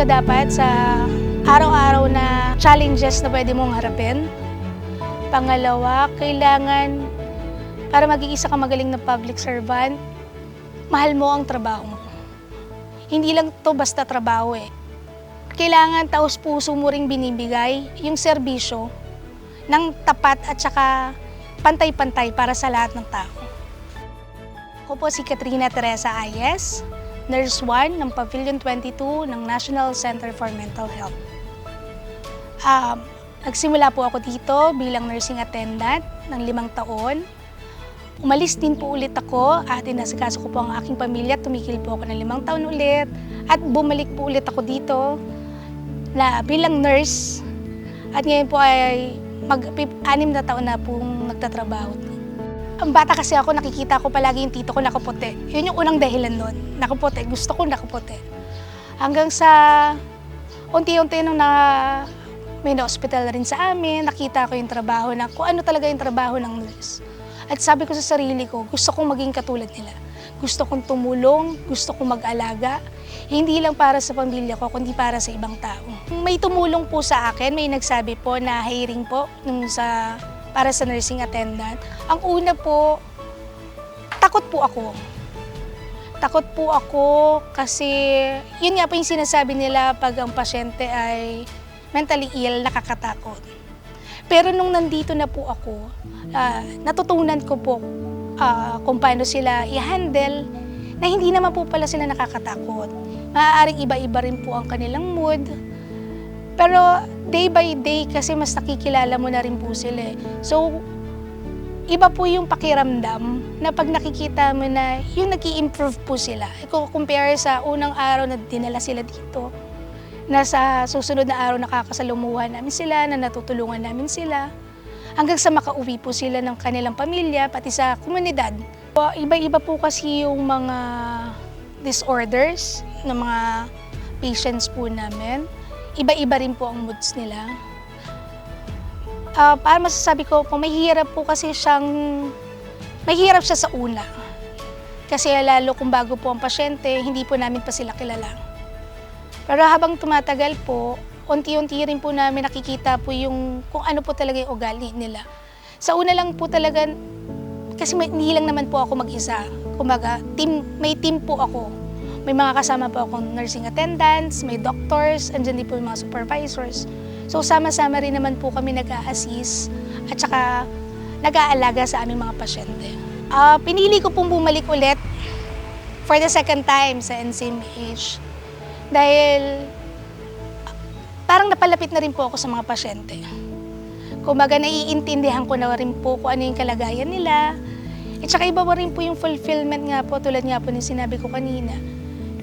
dapat sa araw-araw na challenges na pwede mong harapin. Pangalawa, kailangan para maging isa kang magaling na public servant, mahal mo ang trabaho mo. Hindi lang to basta trabaho eh. Kailangan taos-puso mo ring binibigay yung serbisyo ng tapat at saka pantay-pantay para sa lahat ng tao. Ako po si Katrina Teresa Ayes, Nurse 1 ng Pavilion 22 ng National Center for Mental Health. Nagsimula po ako dito bilang nursing attendant ng 5 taon. Umalis din po ulit ako at inasikaso ko po ang aking pamilya. Tumigil po ako ng 5 taon ulit at bumalik po ulit ako dito na bilang nurse. At ngayon po ay 6 na taon na pong nagtatrabaho. Ang bata kasi ako, nakikita ko palagi yung tito ko nakaputi. Yun yung unang dahilan nun. Nakaputi. Gusto ko nakaputi. Hanggang sa unti-unti nung may na-hospital na rin sa amin, nakita ko yung trabaho na kung ano talaga yung trabaho ng nurse. At sabi ko sa sarili ko, gusto kong maging katulad nila. Gusto kong tumulong, gusto kong mag-alaga. Hindi lang para sa pamilya ko, kundi para sa ibang tao. May tumulong po sa akin, may nagsabi po na hiring po para sa nursing attendant. Ang una po, takot po ako. Takot po ako kasi yun nga po yung sinasabi nila pag ang pasyente ay mentally ill, nakakatakot. Pero nung nandito na po ako, natutunan ko po kung paano sila i-handle na hindi naman po pala sila nakakatakot. Maaaring iba-iba rin po ang kanilang mood. Pero day by day kasi mas nakikilala mo na rin po sila. So, iba po yung pakiramdam na pag nakikita mo na yung nag-i-improve po sila. Kung compare sa unang araw na dinala sila dito, na sa susunod na araw nakakasalumuhan namin sila, na natutulungan namin sila, hanggang sa makauwi po sila ng kanilang pamilya, pati sa komunidad. Iba-iba po kasi yung mga disorders ng mga patients po namin. Iba-iba rin po ang moods nila. Para masasabi ko po, mahirap siya sa una. Kasi lalo kung bago po ang pasyente, hindi po namin pa sila kilala. Pero habang tumatagal po, unti-unti rin po namin nakikita po kung ano po talaga yung ugali nila. Sa una lang po talaga, kasi hindi lang naman po ako mag-isa. Kumbaga, may team po ako. May mga kasama po akong nursing attendants, may doctors, andyan din po yung mga supervisors. So sama-sama rin naman po kami nag-a-assist at saka nag-aalaga sa aming mga pasyente. Pinili ko pong bumalik ulit for the second time sa NCMH. Dahil parang napalapit na rin po ako sa mga pasyente. Kumbaga naiintindihan ko na rin po kung ano yung kalagayan nila. At saka iba rin po yung fulfillment nga po, tulad nga po ng sinabi ko kanina.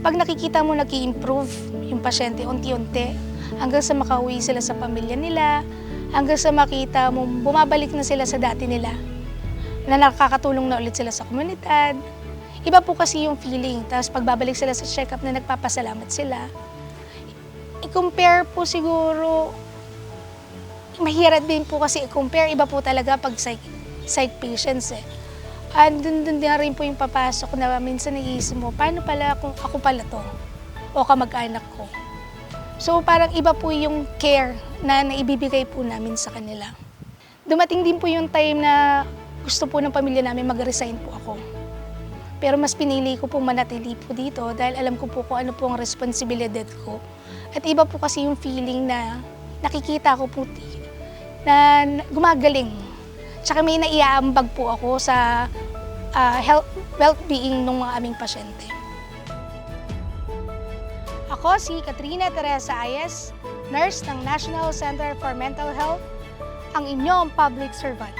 Pag nakikita mo nag-i-improve yung pasyente unti-unti, hanggang sa makauwi sila sa pamilya nila, hanggang sa makita mo bumabalik na sila sa dati nila, na nakakatulong na ulit sila sa komunidad. Iba po kasi yung feeling. Tapos pagbabalik sila sa check-up na nagpapasalamat sila. I-compare po siguro, mahirap din po kasi i-compare. Iba po talaga pag psych patients eh. And dun na rin po yung papasok na minsan naiisip mo, paano pala kung ako pala to? O kamag-anak ko? So parang iba po yung care na naibibigay po namin sa kanila. Dumating din po yung time na gusto po ng pamilya namin mag-resign po ako. Pero mas pinili ko pong manatili po dito dahil alam ko po kung ano po ang responsibilidad ko. At iba po kasi yung feeling na nakikita ko po na gumagaling. Tsaka may naiaambag po ako sa well-being ng mga aming pasyente. Ako si Katrina Teresa Ayes, nurse ng National Center for Mental Health, ang inyong public servant.